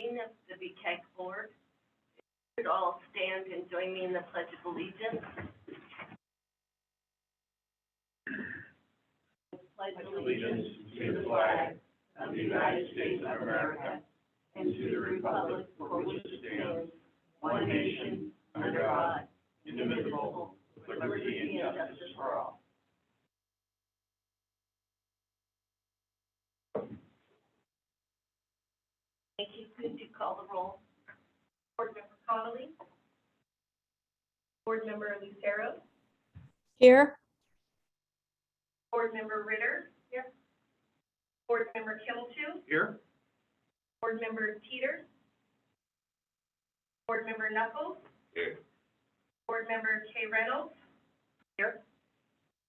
meeting of the BCAG board. You should all stand and join me in the Pledge of Allegiance. Pledge allegiance to the flag of the United States of America and to the republic for which it stands, one nation, under God, indivisible, with liberty and justice for all. Thank you. Could you call the roll? Board Member Connolly. Board Member Lucero. Here. Board Member Ritter. Here. Board Member Kimmelchu. Here. Board Member Teeter. Board Member Knuckles. Here. Board Member Kay Reynolds. Here.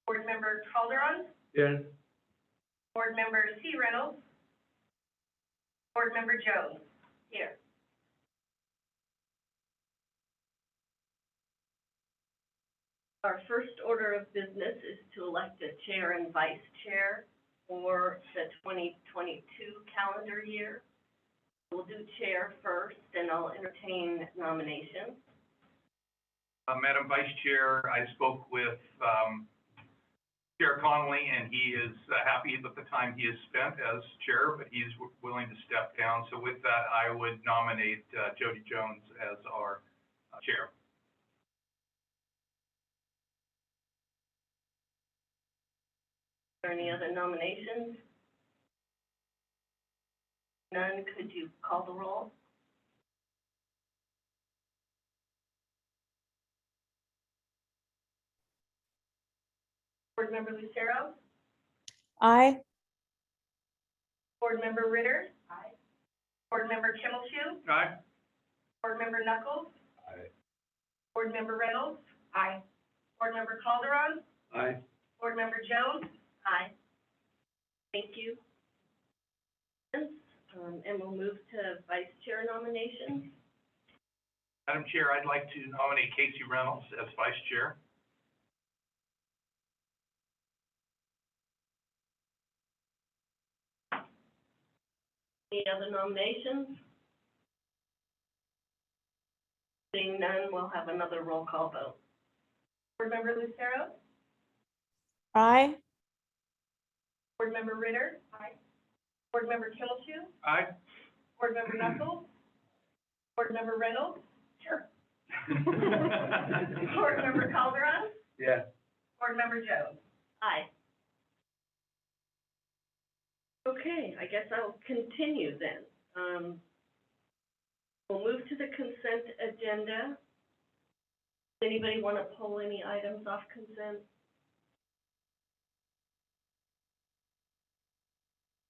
Board Member Calderon. Here. Board Member C. Reynolds. Board Member Jones. Here. Our first order of business is to elect a chair and vice chair for the 2022 calendar year. We'll do chair first, and I'll entertain nominations. Madam Vice Chair, I spoke with Chair Connolly, and he is happy with the time he has spent as chair, but he's willing to step down. So with that, I would nominate Jody Jones as our chair. Are there any other nominations? None. Could you call the roll? Board Member Lucero? Aye. Board Member Ritter? Aye. Board Member Kimmelchu? Aye. Board Member Knuckles? Aye. Board Member Reynolds? Aye. Board Member Calderon? Aye. Board Member Jones? Aye. Thank you. And we'll move to vice chair nominations. Madam Chair, I'd like to nominate Casey Reynolds as vice chair. Any other nominations? Seeing none, we'll have another roll call vote. Board Member Lucero? Aye. Board Member Ritter? Aye. Board Member Kimmelchu? Aye. Board Member Knuckles? Board Member Reynolds? Sure. Board Member Calderon? Yeah. Board Member Jones? Aye. Okay, I guess I'll continue then. We'll move to the consent agenda. Does anybody want to pull any items off consent?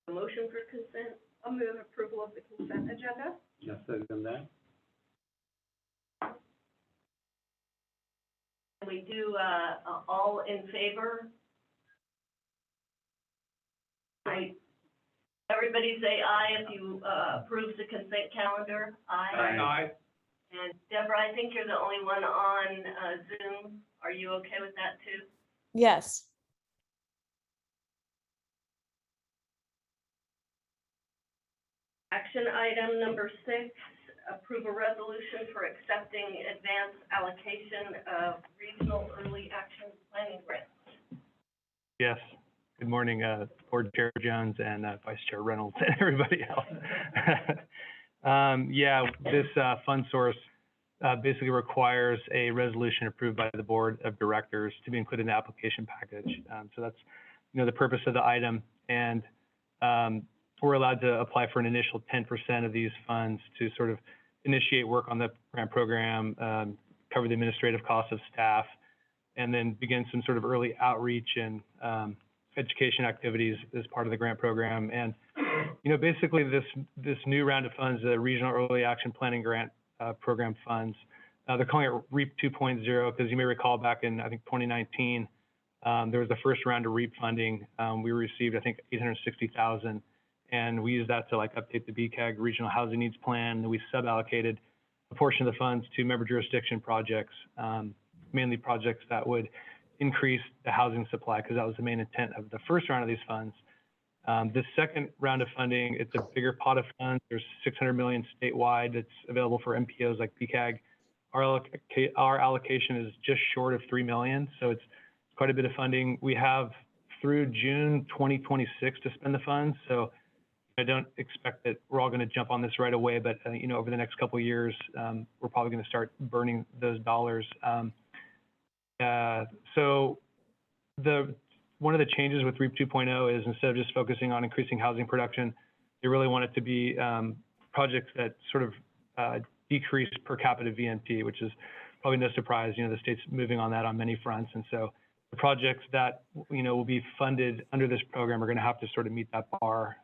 A motion for consent? I'll move approval of the consent agenda. Yes, second that. We do, all in favor? Aye. Everybody say aye if you, approve the consent calendar. Aye. Aye. And Deborah, I think you're the only one on, Zoom. Are you okay with that too? Yes. Action item number 6, approve a resolution for accepting advance allocation of regional early action planning grants. Yes. Good morning, Board Chair Jones and Vice Chair Reynolds and everybody else. Yeah, this fund source basically requires a resolution approved by the Board of Directors to be included in the application package. So that's, the purpose of the item. And we're allowed to apply for an initial 10% of these funds to sort of initiate work on the grant program, cover the administrative costs of staff, and then begin some sort of early outreach and education activities as part of the grant program. And, basically this new round of funds, the Regional Early Action Planning Grant Program funds, they're calling it REAP 2.0 because you may recall back in, I think, 2019, there was the first round of REAP funding. We received, I think, $860,000. And we used that to update the BCAG Regional Housing Needs Plan. And we suballocated a portion of the funds to member jurisdiction projects, mainly projects that would increase the housing supply, because that was the main intent of the first round of these funds. The second round of funding, it's a bigger pot of funds. There's 600 million statewide that's available for MPOs like BCAG. Our allocation is just short of 3 million, so it's quite a bit of funding. We have through June 2026 to spend the funds, so I don't expect that we're all going to jump on this right away, but you know, over the next couple of years, we're probably going to start burning those dollars. So one of the changes with REAP 2.0 is instead of just focusing on increasing housing production, they really want it to be projects that sort of decrease per capita VNP, which is probably no surprise. You know, the state's moving on that on many fronts, and so the projects that, you know, will be funded under this program are going to have to sort of meet that bar.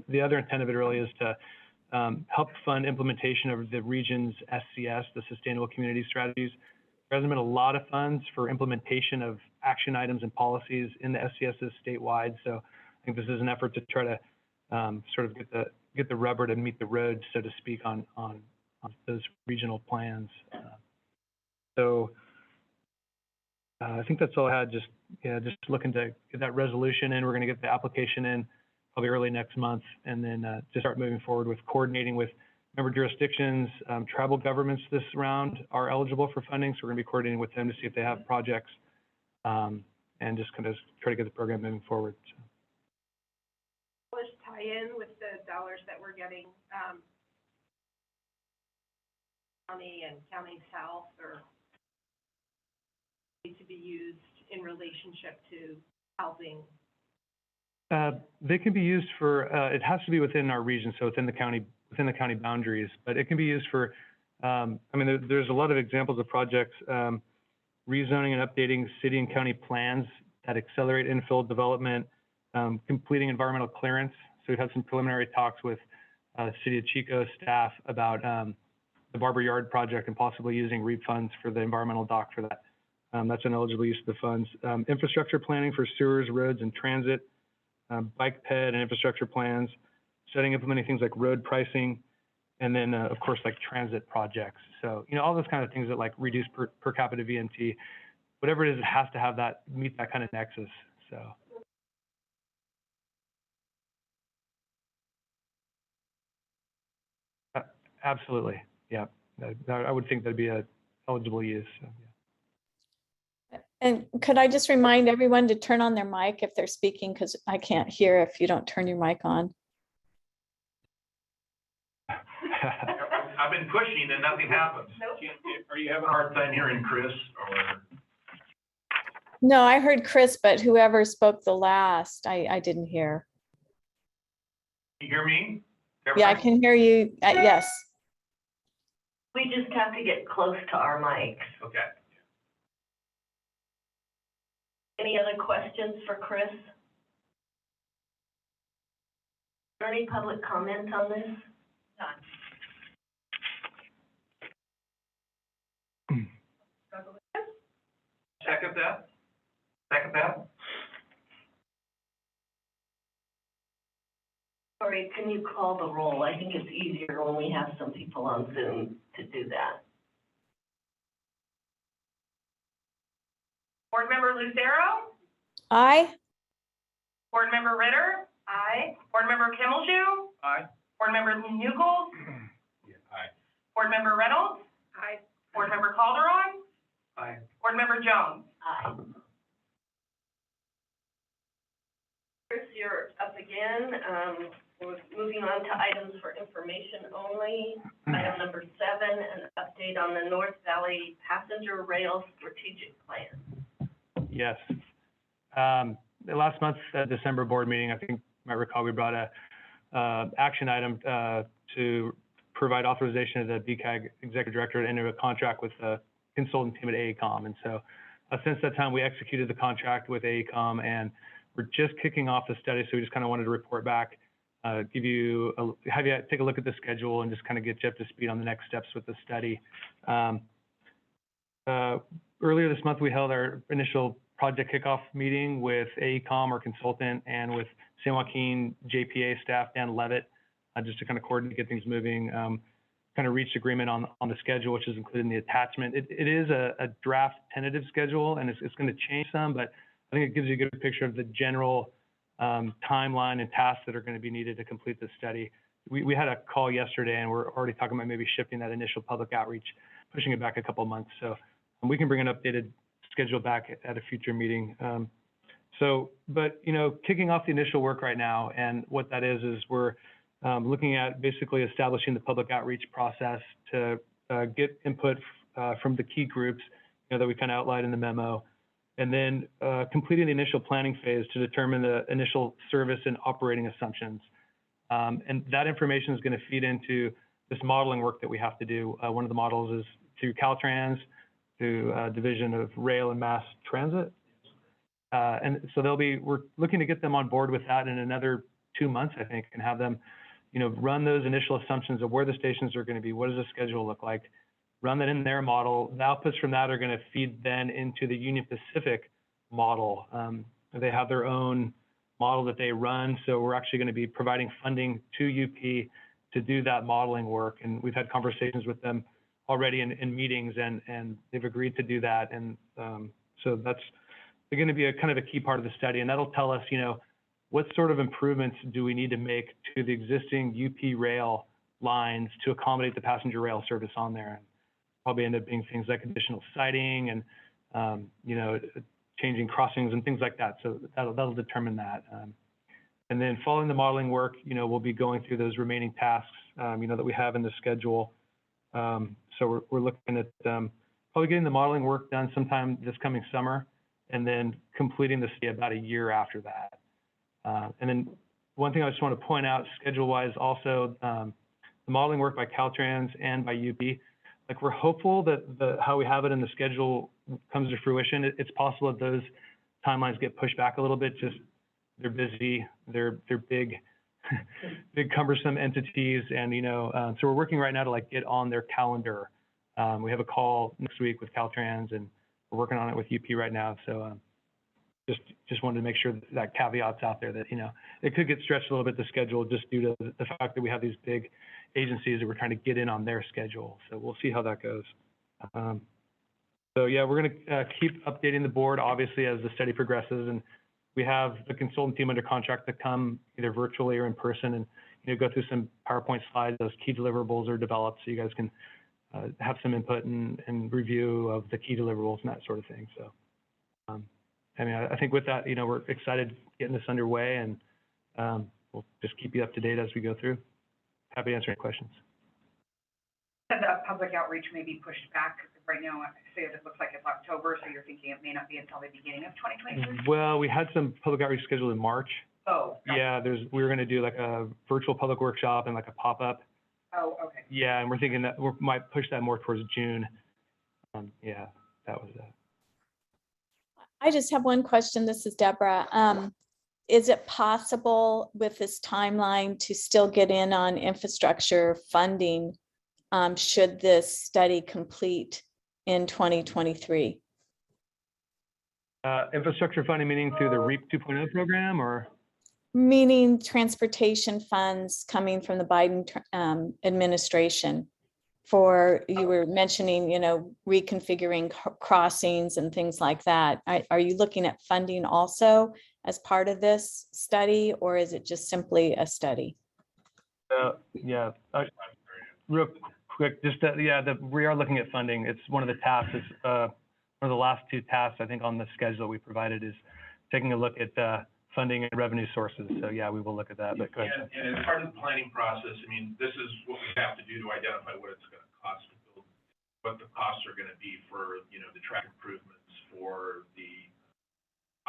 The other intent of it really is to help fund implementation of the region's SCS, the Sustainable Community Strategies. There hasn't been a lot of funds for implementation of action items and policies in the SCSs statewide, so I think this is an effort to try to sort of get the rubber to meet the road, so to speak, on those regional plans. I think that's all I had. Just looking to get that resolution in. We're going to get the application in probably early next month, and then just start moving forward with coordinating with member jurisdictions. Tribal governments this round are eligible for funding, so we're going to be coordinating with them to see if they have projects, and just kind of try to get the program moving forward. So. Let's tie in with the dollars that we're getting, county and county south, or need to be used in relationship to housing? They can be used for, it has to be within our region, so within the county boundaries, but it can be used for, I mean, there's a lot of examples of projects, rezoning and updating city and county plans that accelerate infill development, completing environmental clearance. So we've had some preliminary talks with City of Chico staff about the Barber Yard project and possibly using REAP funds for the environmental dock for that. That's an eligible use of the funds. Infrastructure planning for sewers, roads, and transit, bike ped and infrastructure plans, implementing things like road pricing, and then, of course, like transit projects. So, you know, all those kind of things that like reduce per capita VNT, whatever it is, it has to have that, meet that kind of nexus, so. Absolutely, yeah. I would think that'd be a eligible use, so, yeah. And could I just remind everyone to turn on their mic if they're speaking, because I can't hear if you don't turn your mic on. I've been pushing and nothing happens. Nope. Are you having a hard time hearing Chris, or? No, I heard Chris, but whoever spoke the last, I didn't hear. You hear me? Yeah, I can hear you. Yes. We just have to get close to our mics. Okay. Any other questions for Chris? Is there any public comment on this? None. Second that? Second that? Sorry, can you call the roll? I think it's easier when we have some people on Zoom to do that. Board Member Lucero? Aye. Board Member Ritter? Aye. Board Member Kimmelshoe? Aye. Board Member Newgold? Yeah, aye. Board Member Reynolds? Aye. Board Member Calderon? Aye. Board Member Jones? Aye. Chris, you're up again. We're moving on to items for information only. Item number 7, an update on the North Valley Passenger Rail Strategic Plan. Yes. The last month's December board meeting, I think you might recall, we brought a action item to provide authorization of the BCAG executive director to enter a contract with the consultant team at AECOM. And so since that time, we executed the contract with AECOM, and we're just kicking off the study. So we just kind of wanted to report back, have you take a look at the schedule and just kind of get you up to speed on the next steps with the study. Earlier this month, we held our initial project kickoff meeting with AECOM, our consultant, and with San Joaquin JPA staff, Dan Levitt, just to kind of coordinate, get things moving, kind of reached agreement on the schedule, which is included in the attachment. It is a draft tentative schedule, and it's going to change some, but I think it gives you a good picture of the general timeline and tasks that are going to be needed to complete this study. We had a call yesterday, and we're already talking about maybe shifting that initial public outreach, pushing it back a couple of months. So we can bring an updated schedule back at a future meeting. But kicking off the initial work right now, and what that is we're looking at basically establishing the public outreach process to get input from the key groups that we kind of outlined in the memo, and then completing the initial planning phase to determine the initial service and operating assumptions. And that information is going to feed into this modeling work that we have to do. One of the models is through Caltrans, through Division of Rail and Mass Transit. And so we're looking to get them on board with that in another 2 months, I think, and have them, run those initial assumptions of where the stations are going to be, what does the schedule look like, run that in their model. The outputs from that are going to feed then into the Union Pacific model. They have their own model that they run, so we're actually going to be providing funding to UP to do that modeling work. And we've had conversations with them already in meetings, and they've agreed to do that. And so that's going to be a kind of a key part of the study, and that'll tell us, what sort of improvements do we need to make to the existing UP rail lines to accommodate the passenger rail service on there. And probably end up being things like additional siding and, changing crossings and things like that. So that'll determine that. And then following the modeling work, we'll be going through those remaining tasks, that we have in the schedule. So we're looking at probably getting the modeling work done sometime this coming summer, and then completing the study about a year after that. And then one thing I just want to point out schedule-wise also, the modeling work by Caltrans and by UP, we're hopeful that how we have it in the schedule comes to fruition. It's possible that those timelines get pushed back a little bit. Just they're busy, they're big, big cumbersome entities, and so we're working right now to get on their calendar. We have a call next week with Caltrans, and we're working on it with UP right now. So just wanted to make sure that caveat's out there that it could get stretched a little bit, the schedule, just due to the fact that we have these big agencies that we're trying to get in on their schedule. So we'll see how that goes. So yeah, we're going to keep updating the board, obviously, as the study progresses. And we have the consultant team under contract to come either virtually or in person and go through some PowerPoint slides. Those key deliverables are developed, so you guys can have some input and review of the key deliverables and that sort of thing. So I think with that, we're excited getting this underway, and we'll just keep you up to date as we go through. Happy to answer any questions. The public outreach may be pushed back. Right now, I say it looks like it's October, so you're thinking it may not be until the beginning of 2023? Well, we had some public outreach scheduled in March. Oh. Gotcha. Yeah, we were going to do a virtual public workshop and a pop-up. Oh, okay. Yeah, and we're thinking that we might push that more towards June. Yeah, that was it. I just have one question. This is Deborah. Is it possible with this timeline to still get in on infrastructure funding should this study complete in 2023? Infrastructure funding, meaning through the REAP 2.0 program, or? Meaning transportation funds coming from the Biden administration. You were mentioning, reconfiguring crossings and things like that. Are you looking at funding also as part of this study, or is it just simply a study? Yeah, real quick, we are looking at funding. It's one of the tasks. It's one of the last two tasks, I think, on the schedule we provided is taking a look at funding and revenue sources. So yeah, we will look at that. But go ahead. And as part of the planning process, this is what we have to do to identify what it's going to cost to build, what the costs are going to be for, the track improvements, for the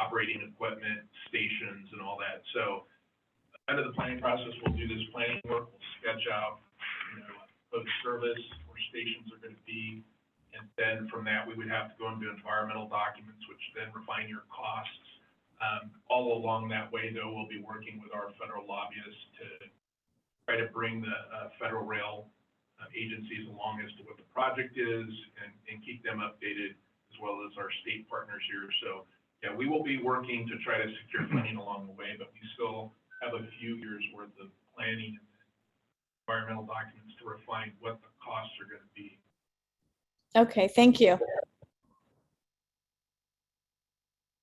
operating equipment, stations, and all that. So at the end of the planning process, we'll do this planning work. We'll sketch out, what service where stations are going to be. And then from that, we would have to go into environmental documents, which then refine your costs. All along that way, though, we'll be working with our federal lobbyists to try to bring the federal rail agencies along as to what the project is and keep them updated, as well as our state partners here. So, yeah, we will be working to try to secure funding along the way, but we still have a few years worth of planning and environmental documents to refine what the costs are going to be. Okay, thank you.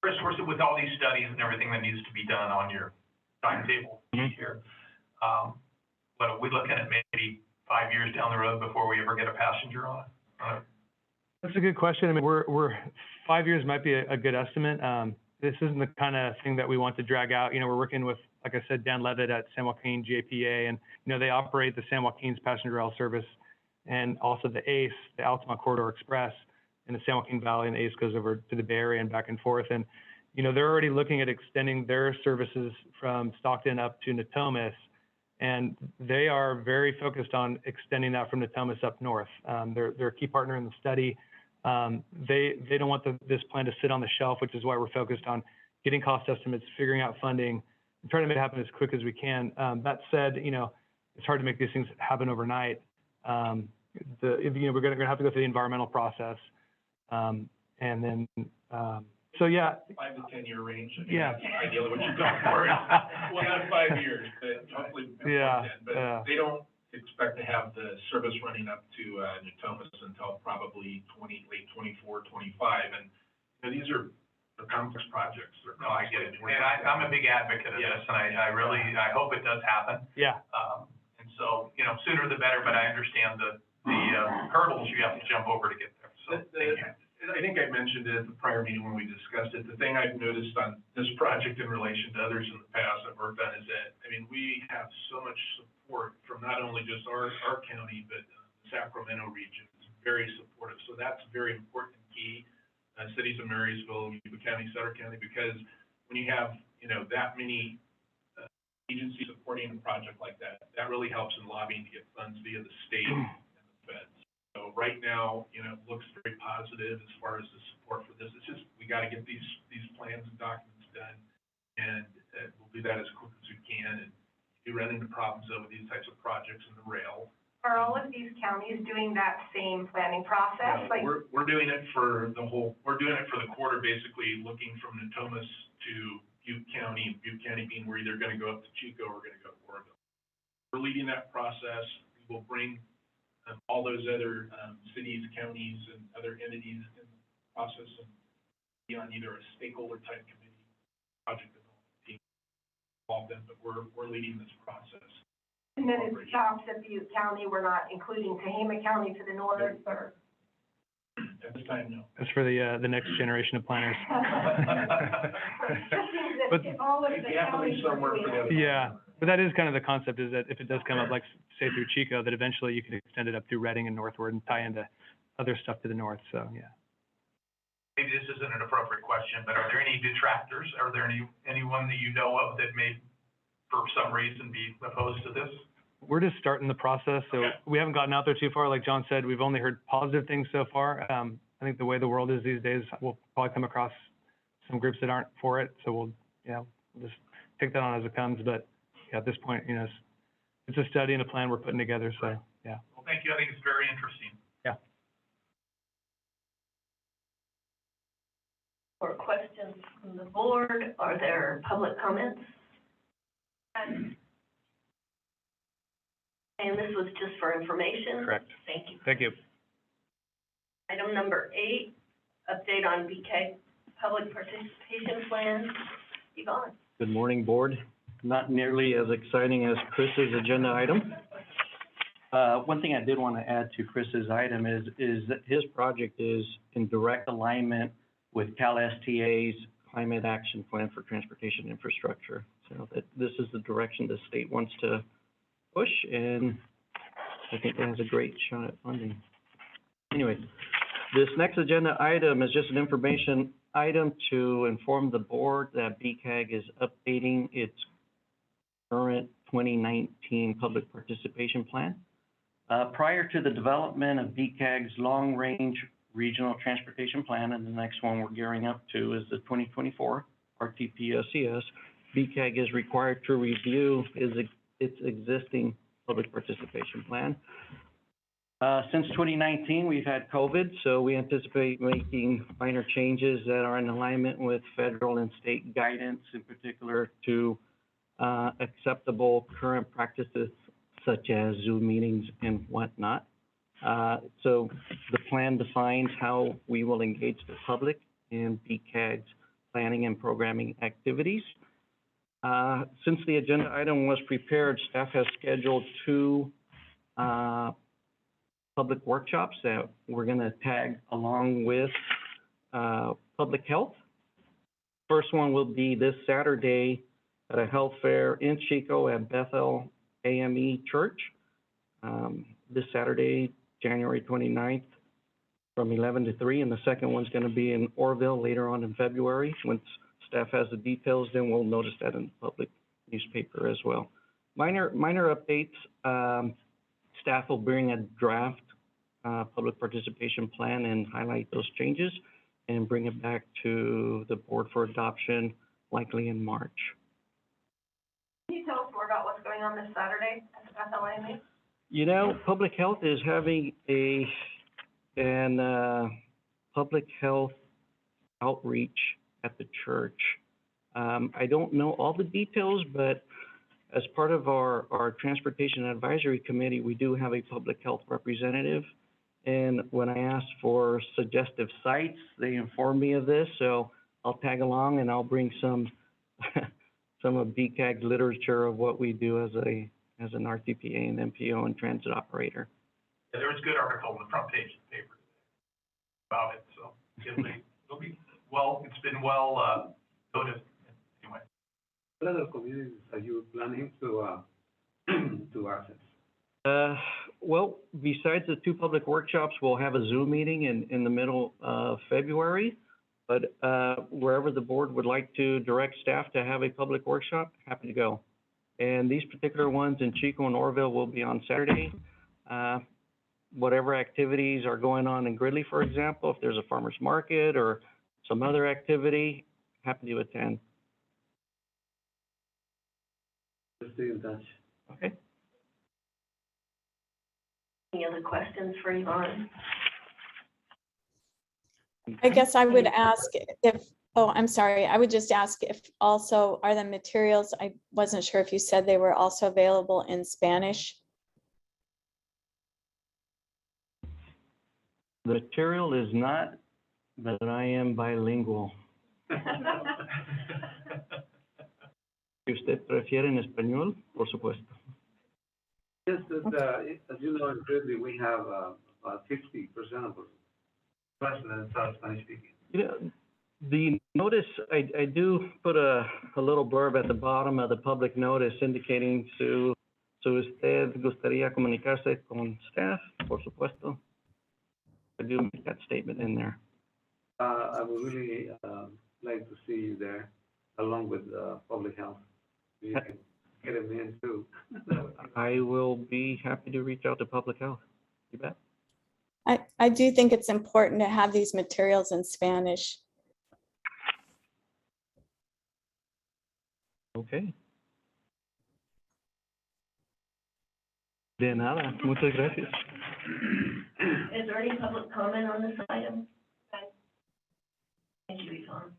Chris, with all these studies and everything that needs to be done on your timetable here, what are we looking at, maybe 5 years down the road before we ever get a passenger on it? That's a good question. I mean, we're 5 years might be a good estimate. This isn't the kind of thing that we want to drag out. You know, we're working with, like I said, Dan Levitt at San Joaquin JPA, and, you know, they operate the San Joaquin's passenger rail service and also the ACE, the Altima Corridor Express in the San Joaquin Valley, and the ACE goes over to the Bay Area and back and forth. And, you know, they're already looking at extending their services from Stockton up to Natomas, and they are very focused on extending that from Natomas up north. They're a key partner in the study. They don't want this plan to sit on the shelf, which is why we're focused on getting cost estimates, figuring out funding, and trying to make it happen as quick as we can. That said, you know, it's hard to make these things happen overnight. You know, we're gonna have to go through the environmental process, and then, so yeah. 5 to 10 year range. I mean, Yeah. that's ideally what you're going for. Well, not 5 years, but hopefully before Yeah, 10. But yeah. they don't expect to have the service running up to Natomas until probably late 24, 25. And you know, these are complex projects. No, I get it. And I'm a big advocate of this, and I hope it does happen. Yeah. And so, you know, sooner the better, but I understand the hurdles you have to jump over to get there. So, thank you. I think I mentioned it at the prior meeting when we discussed it. The thing I've noticed on this project in relation to others in the past I've worked on is that, I mean, we have so much support from not only just our county, but the Sacramento region is very supportive. So that's a very important key. Cities of Marysville, Yuba County, Sutter County, because when you have, you know, that many agencies supporting a project like that, that really helps in lobbying to get funds via the state and the feds. So right now, you know, it looks very positive as far as the support for this. It's just, we got to get these plans and documents done, and we'll do that as quick as we can. And you run into problems though with these types of projects in the rail. Are all of these counties doing that same planning process? No, we're doing it for the quarter, basically looking from Natomas to Butte County, and Butte County being we're either going to go up to Chico or we're going to go to Oroville. We're leading that process. We will bring all those other cities, counties, and other entities in the process and be on either a stakeholder type committee, project development team, involve them, but we're leading this process. And then it stops at Butte County, we're not including Tehama County to the north, or? At this time, no. That's for the next generation of planners. But all of the You have to leave counties somewhere for the other. Yeah, but that is kind of the concept, is that if it does come up, like say through Chico, that eventually you can extend it up through Reading and northward and tie into other stuff to the north. So yeah. Maybe this isn't an appropriate question, but are there any detractors? Are there anyone that you know of that may, for some reason, be opposed to this? We're just starting the process, so Okay. we haven't gotten out there too far. Like John said, we've only heard positive things so far. I think the way the world is these days, we'll probably come across some groups that aren't for it. So we'll just take that on as it comes. But yeah, at this point, you know, it's a study and a plan we're putting together. So yeah. Well, thank you. I think it's very interesting. Yeah. More questions from the board? Are there public comments? And this was just for information? Correct. Thank you. Thank you. Item number 8, update on BCAG public participation plan. Yvonne. Good morning, Board. Not nearly as exciting as Chris's agenda item. One thing I did want to add to Chris's item is that his project is in direct alignment with Cal STA's Climate Action Plan for Transportation Infrastructure. So that this is the direction the state wants to push, and I think it has a great shot at funding. Anyway, this next agenda item is just an information item to inform the board that BCAG is updating its current 2019 public participation plan. Prior to the development of BCAG's long-range regional transportation plan, and the next one we're gearing up to is the 2024 RTPSCS, BCAG is required to review its existing public participation plan. Since 2019, we've had COVID, so we anticipate making minor changes that are in alignment with federal and state guidance, in particular to acceptable current practices such as Zoom meetings and whatnot. So the plan defines how we will engage the public in BCAG's planning and programming activities. Since the agenda item was prepared, staff has scheduled two public workshops that we're going to tag along with public health. First one will be this Saturday at a health fair in Chico at Bethel AME Church. This Saturday, January 29th, from 11 to 3, and the second one's going to be in Orville later on in February. Once staff has the details, then we'll notice that in the public newspaper as well. Minor updates, staff will bring a draft public participation plan and highlight those changes and bring it back to the board for adoption, likely in March. Can you tell us more about what's going on this Saturday at the Bethel AME? You know, public health is having public health outreach at the church. I don't know all the details, but as part of our Transportation Advisory Committee, we do have a public health representative. And when I asked for suggestive sites, they informed me of this, so I'll tag along and I'll bring some of BCAG literature of what we do as an RTPA and MPO and transit operator. Yeah, there was a good article on the front page of the paper about it, so it'll be well, it's been well noted anyway. What other communities are you planning to access? Well, besides the two public workshops, we'll have a Zoom meeting in the middle of February. But wherever the board would like to direct staff to have a public workshop, happy to go. And these particular ones in Chico and Orville will be on Saturday. Whatever activities are going on in Gridley, for example, if there's a farmer's market or some other activity, happy to attend. Just stay in touch. Okay. Any other questions for Yvonne? I guess I would ask if, oh, I'm sorry, I would just ask if also, are the materials, I wasn't sure if you said they were also available in Spanish? The material is not, but I am bilingual. Si usted prefiere en español, por supuesto. Just that, as you know, in Gridley, we have about 50% of our residents are Spanish speaking. You know, the notice, I do put a little blurb at the bottom of the public notice indicating si usted gustaría comunicarse con staff, por supuesto. I do make that statement in there. I would really like to see you there, along with public health. You can get them in too. I will be happy to reach out to public health. You bet. I do think it's important to have these materials in Spanish. Okay. De nada. Muchas gracias. Is there any public comment on this item? Thank you, Yvonne.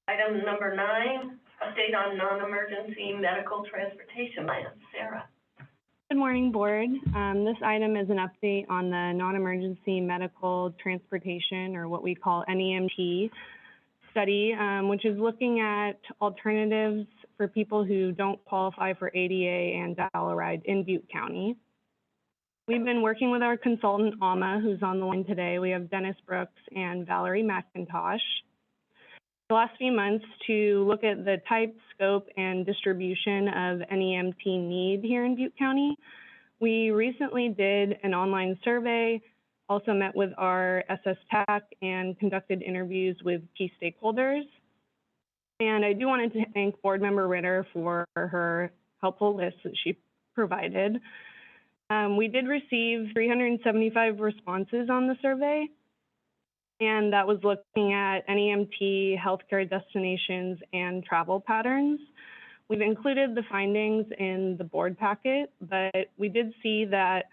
Item number 9, update on non-emergency medical transportation plans. Sarah. Good morning, board. This item is an update on the non-emergency medical transportation, or what we call NEMT study, which is looking at alternatives for people who don't qualify for ADA and dial-a-ride in Butte County. We've been working with our consultant, Alma, who's on the line today. We have Dennis Brooks and Valerie McIntosh the last few months to look at the type, scope, and distribution of NEMT need here in Butte County. We recently did an online survey, also met with our SS TAC, and conducted interviews with key stakeholders. And I do want to thank Board Member Ritter for her helpful list that she provided. We did receive 375 responses on the survey, and that was looking at NEMT, healthcare destinations, and travel patterns. We've included the findings in the board packet, but we did see that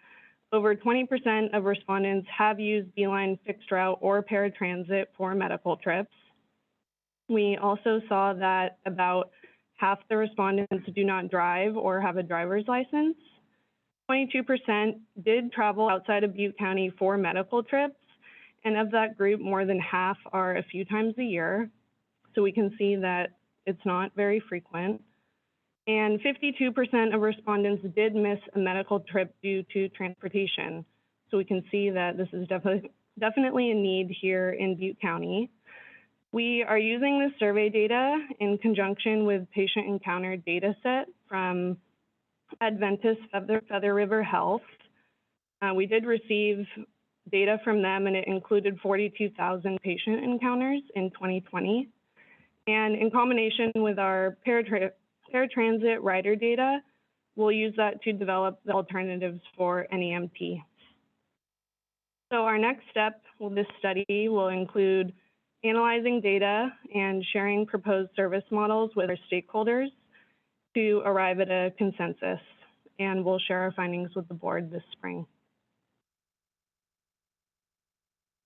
over 20% of respondents have used Beeline fixed route or paratransit for medical trips. We also saw that about half the respondents do not drive or have a driver's license. 22% did travel outside of Butte County for medical trips, and of that group, more than half are a few times a year. So we can see that it's not very frequent. And 52% of respondents did miss a medical trip due to transportation. So we can see that this is definitely a need here in Butte County. We are using this survey data in conjunction with patient encounter data set from Adventist Feather River Health. We did receive data from them, and it included 42,000 patient encounters in 2020. And in combination with our paratransit rider data, we'll use that to develop the alternatives for NEMT. So our next step with this study will include analyzing data and sharing proposed service models with our stakeholders to arrive at a consensus. And we'll share our findings with the board this spring.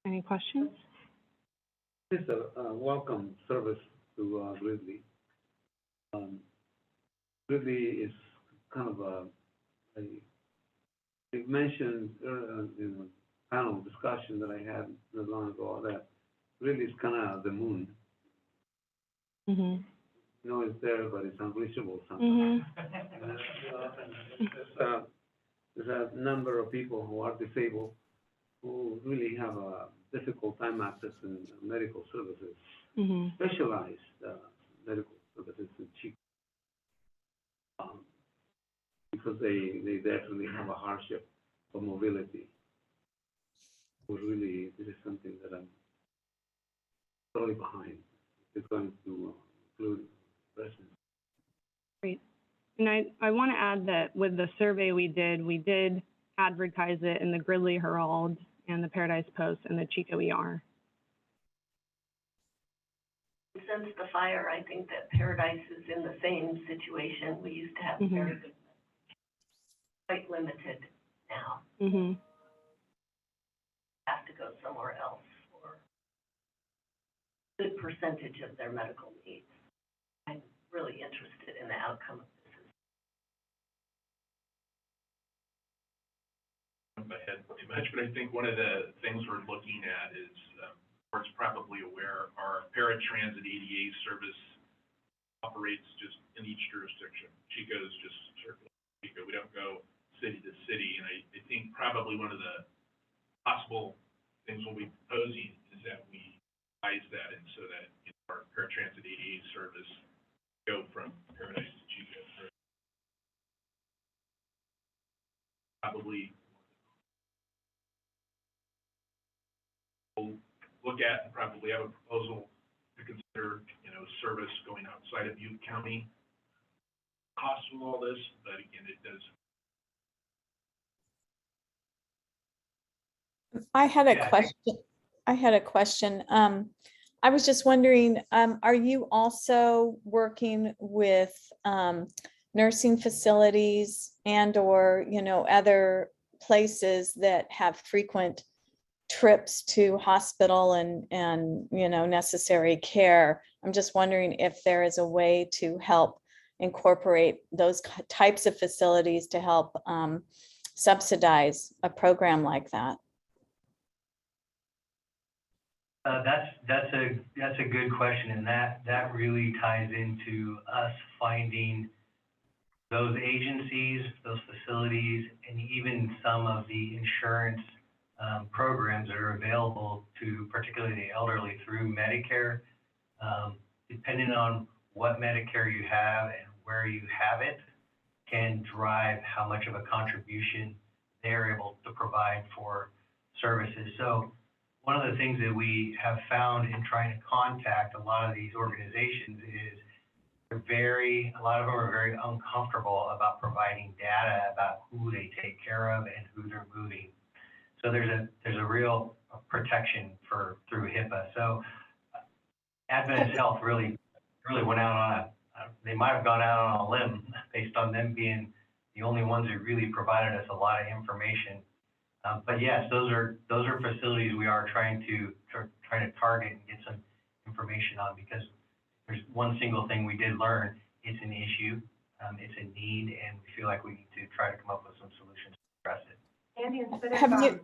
Any questions? It's a welcome service to Gridley. Gridley is kind of it mentioned in a panel discussion that I had not long ago that Gridley is kind of the moon. Mm-hmm. You know, it's there, but it's unreachable sometimes. Mm-hmm. There's a number of people who are disabled who really have a difficult time accessing medical services, Mm-hmm. specialized medical services in Chico, because they definitely have a hardship of mobility. This is something that I'm totally behind. It's going to include residents. Great. And I want to add that with the survey we did advertise it in the Gridley Herald and the Paradise Post and the Chico ER. Since the fire, I think that Paradise is in the same situation. We used to have Mm-hmm. very good, quite limited now. Mm-hmm. Have to go somewhere else for a good percentage of their medical needs. I'm really interested in the outcome of this. Ahead too much, but I think one of the things we're looking at is, board's probably aware, our paratransit ADA service operates just in each jurisdiction. Chico's just circling Chico. We don't go city to city, and I think probably one of the possible things we'll be proposing is that we revise that, and so that our paratransit ADA service go from Paradise to Chico. Probably we'll look at and probably have a proposal to consider, service going outside of Butte County. Cost of all this, but again, it does. I had a question. I was just wondering, are you also working with nursing facilities and or, other places that have frequent trips to hospital and necessary care? I'm just wondering if there is a way to help incorporate those types of facilities to help subsidize a program like that. That's a good question, and that really ties into us finding those agencies, those facilities, and even some of the insurance programs that are available to particularly the elderly through Medicare. Depending on what Medicare you have and where you have it, can drive how much of a contribution they're able to provide for services. So one of the things that we have found in trying to contact a lot of these organizations is a lot of them are very uncomfortable about providing data about who they take care of and who they're moving. So there's a real protection through HIPAA. So Adventist Health really went out on they might have gone out on a limb based on them being the only ones who really provided us a lot of information. But yes, those are facilities we are trying to target and get some information on, because there's one single thing we did learn: it's an issue, it's a need, and we feel like we need to try to come up with some solutions to address it. Andy, instead Have of, you-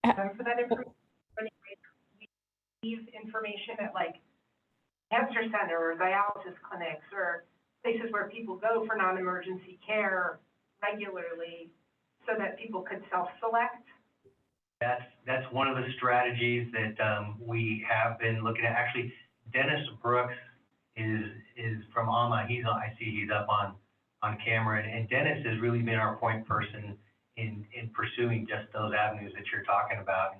for that information, we leave information at like cancer center or dialysis clinics or places where people go for non-emergency care regularly so that people could self-select? That's one of the strategies that we have been looking at. Actually, Dennis Brooks is from AMA. I see he's up on camera, and Dennis has really been our point person in pursuing just those avenues that you're talking about.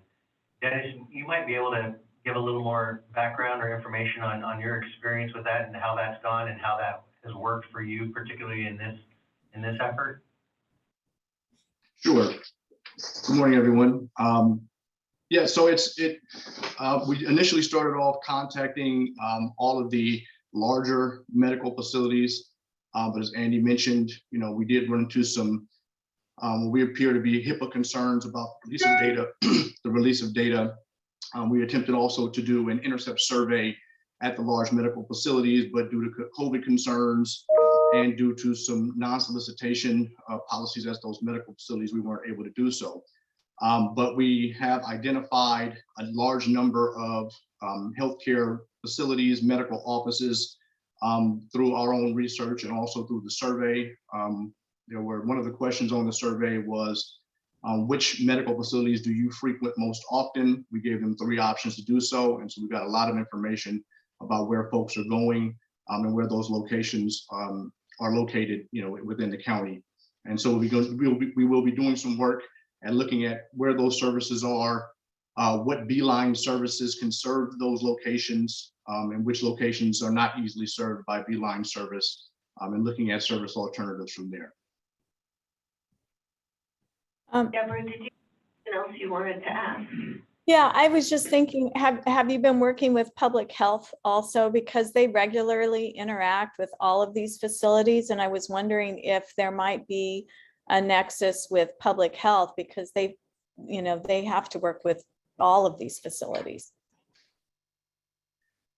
Dennis, you might be able to give a little more background or information on your experience with that and how that's gone and how that has worked for you, particularly in this effort. Sure. Good morning, everyone. Yeah, so we initially started off contacting all of the larger medical facilities, but as Andy mentioned, we did run into some what we appear to be HIPAA concerns about the release of data. The release of data. We attempted also to do an intercept survey at the large medical facilities, but due to COVID concerns and due to some non-solicitation policies at those medical facilities, we weren't able to do so. But we have identified a large number of healthcare facilities, medical offices, through our own research and also through the survey. One of the questions on the survey was, which medical facilities do you frequent most often? We gave them 3 options to do so. And so we got a lot of information about where folks are going and where those locations are located, within the county. And so we will be doing some work and looking at where those services are, what Beeline services can serve those locations, and which locations are not easily served by Beeline service, and looking at service alternatives from there. Deborah, did you have anything else you wanted to ask? Yeah, I was just thinking, have you been working with public health also, because they regularly interact with all of these facilities, and I was wondering if there might be a nexus with public health because they have to work with all of these facilities.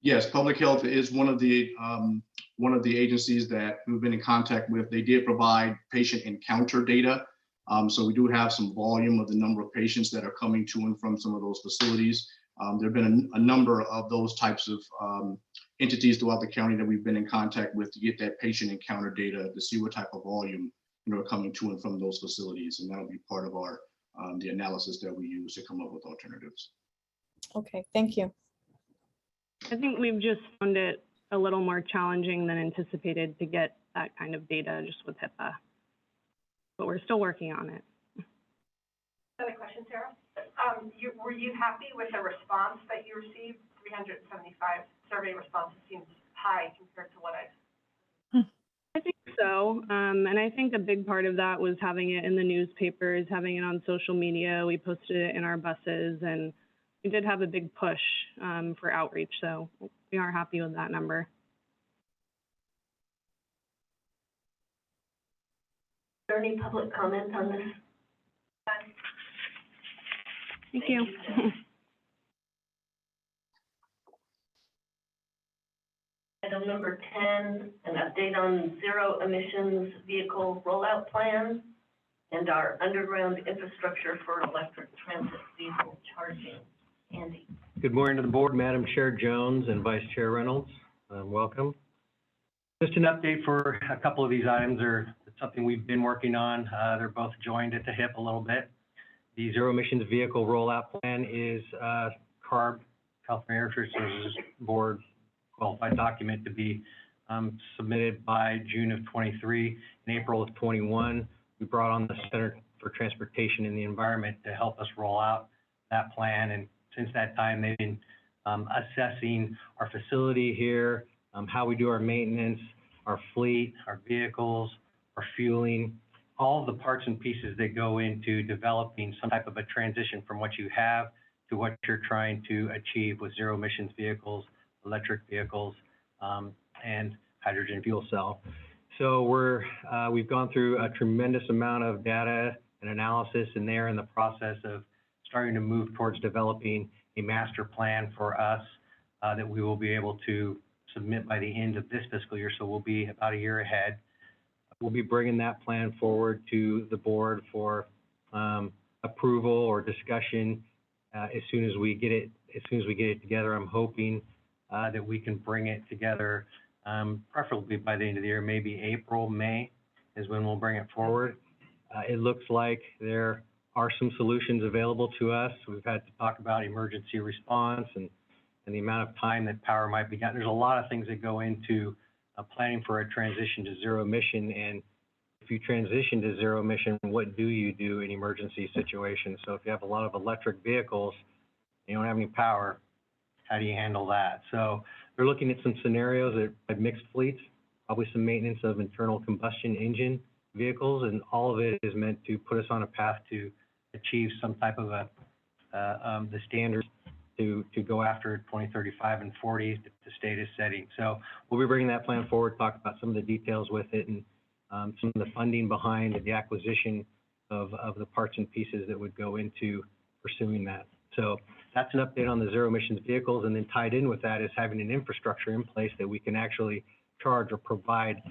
Yes, public health is one of the agencies that we've been in contact with. They did provide patient encounter data. So we do have some volume of the number of patients that are coming to and from some of those facilities. There have been a number of those types of entities throughout the county that we've been in contact with to get that patient encounter data to see what type of volume are coming to and from those facilities. And that'll be part of our the analysis that we use to come up with alternatives. Okay, thank you. I think we've just found it a little more challenging than anticipated to get that kind of data just with HIPAA, but we're still working on it. Another question, Sarah. Were you happy with the response that you received? 375 survey responses seems high compared to what I think so, and I think a big part of that was having it in the newspapers, having it on social media. We posted it in our buses, and we did have a big push for outreach, so we are happy with that number. Is there any public comment on this? Thank you. Item number 10, an update on zero emissions vehicle rollout plan and our underground infrastructure for electric transit vehicle charging. Andy. Good morning to the board, Madam Chair Jones and Vice Chair Reynolds. Welcome. Just an update for a couple of these items are something we've been working on. They're both joined at the hip a little bit. The zero emissions vehicle rollout plan is CARB, California Air Resources Board qualified document to be submitted by June of 23. In April of 21, we brought on the Center for Transportation and the Environment to help us roll out that plan. And since that time, they've been assessing our facility here, how we do our maintenance, our fleet, our vehicles, our fueling, all of the parts and pieces that go into developing some type of a transition from what you have to what you're trying to achieve with zero emissions vehicles, electric vehicles, and hydrogen fuel cell. So we've gone through a tremendous amount of data and analysis, and they're in the process of starting to move towards developing a master plan for us that we will be able to submit by the end of this fiscal year. So we'll be about a year ahead. We'll be bringing that plan forward to the board for approval or discussion as soon as we get it together. I'm hoping that we can bring it together, preferably by the end of the year, maybe April, May is when we'll bring it forward. It looks like there are some solutions available to us. We've had to talk about emergency response and the amount of time that power might be down. There's a lot of things that go into planning for a transition to zero emission. And if you transition to zero emission, what do you do in emergency situations? So if you have a lot of electric vehicles, you don't have any power, how do you handle that? So they're looking at some scenarios at mixed fleets, probably some maintenance of internal combustion engine vehicles, and all of it is meant to put us on a path to achieve some type of the standards to go after 2035 and 40 the state is setting. So we'll be bringing that plan forward, talk about some of the details with it, and some of the funding behind the acquisition of the parts and pieces that would go into pursuing that. So that's an update on the zero emissions vehicles, and then tied in with that is having an infrastructure in place that we can actually charge or provide,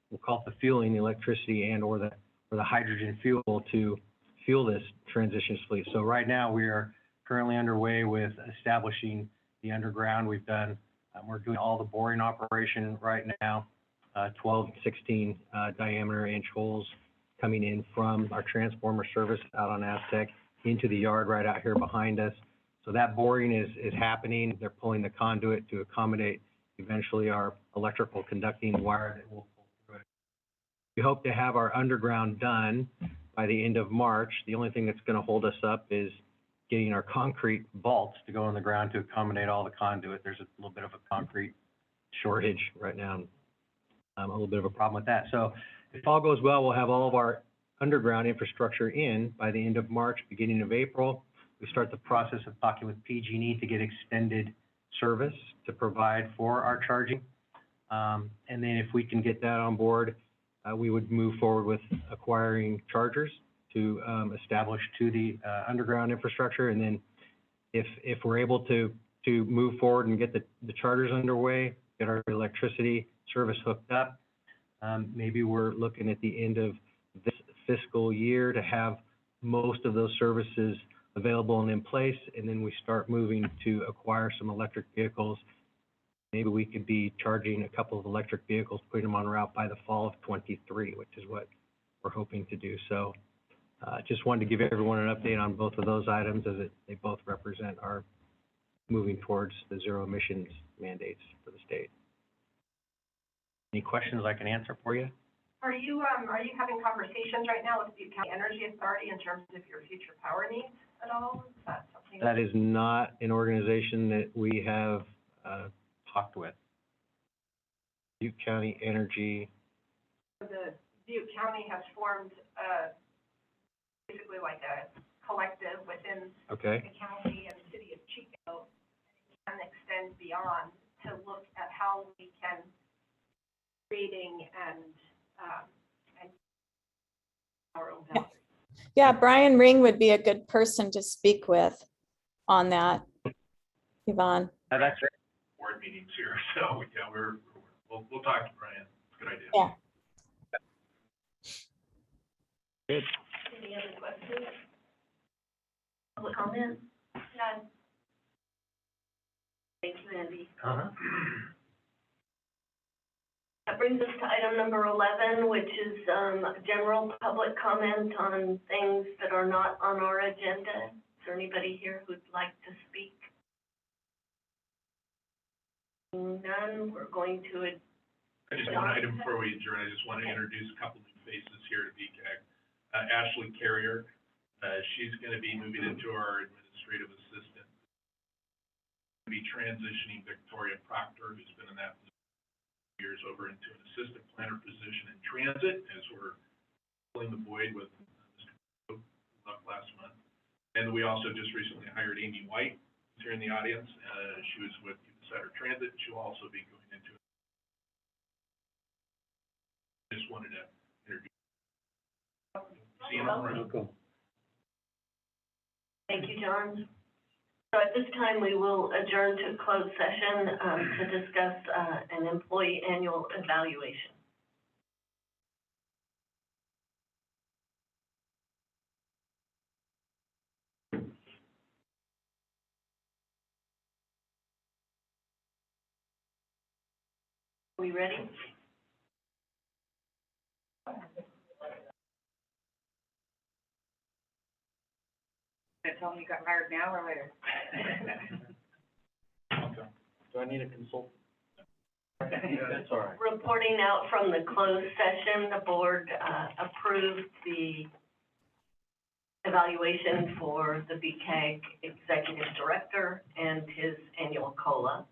we'll call it the fueling, the electricity and or the hydrogen fuel to fuel this transition fleet. So right now we are currently underway with establishing the underground. We're doing all the boring operation right now, 12 and 16 diameter inch holes coming in from our transformer service out on Aztec into the yard right out here behind us. So that boring is happening. They're pulling the conduit to accommodate eventually our electrical conducting wire that will pull through it. We hope to have our underground done by the end of March. The only thing that's going to hold us up is getting our concrete vaults to go on the ground to accommodate all the conduit. There's a little bit of a concrete shortage right now, a little bit of a problem with that. So if all goes well, we'll have all of our underground infrastructure in by the end of March, beginning of April. We start the process of talking with PG&E to get extended service to provide for our charging. And then if we can get that on board, we would move forward with acquiring chargers to establish to the underground infrastructure. And then if we're able to move forward and get the chargers underway, get our electricity service hooked up, maybe we're looking at the end of this fiscal year to have most of those services available and in place, and then we start moving to acquire some electric vehicles. Maybe we could be charging a couple of electric vehicles, putting them on route by the fall of 23, which is what we're hoping to do. So just wanted to give everyone an update on both of those items, as they both represent our moving towards the zero emissions mandates for the state. Any questions I can answer for you? Are you having conversations right now with the Butte County Energy Authority in terms of your future power needs at all? Is that something? That is not an organization that we have talked with. Butte County Energy. The Butte County has formed basically like a collective within the county and the city of Chico, and extend beyond to look at how we can creating and our own boundaries. Yeah, Brian Ring would be a good person to speak with on that, Yvonne. That's right. Board meetings here, so yeah, we'll talk to Brian. Good idea. Yeah. Good. Any other questions? Public comment? None. Thank you, Andy. That brings us to item number 11, which is general public comment on things that are not on our agenda. Is there anybody here who'd like to speak? None. We're going to. I just one item before we adjourn. I just want to introduce a couple new faces here to BCAG. Ashley Carrier, she's going to be moving into our administrative assistant. Be transitioning Victoria Proctor, who's been in that years, over into an assistant planner position in transit, as we're filling the void with Mr. Chico, who left last month. And we also just recently hired Amy White, who's here in the audience. She was with Cedar Transit. She'll also be going into it. Just wanted to introduce. See you around. Thank you, John. So at this time, we will adjourn to closed session to discuss an employee annual evaluation. we ready? Gonna tell them you got hired now or later? Do I need a consultant? That's all right. Reporting out from the closed session, the board approved the evaluation for the BCAG Executive Director and his annual COLA.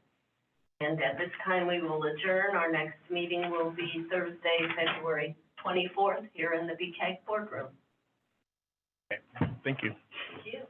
And at this time, we will adjourn. Our next meeting will be Thursday, February 24th, here in the BCAG boardroom. Thank you. Thank you.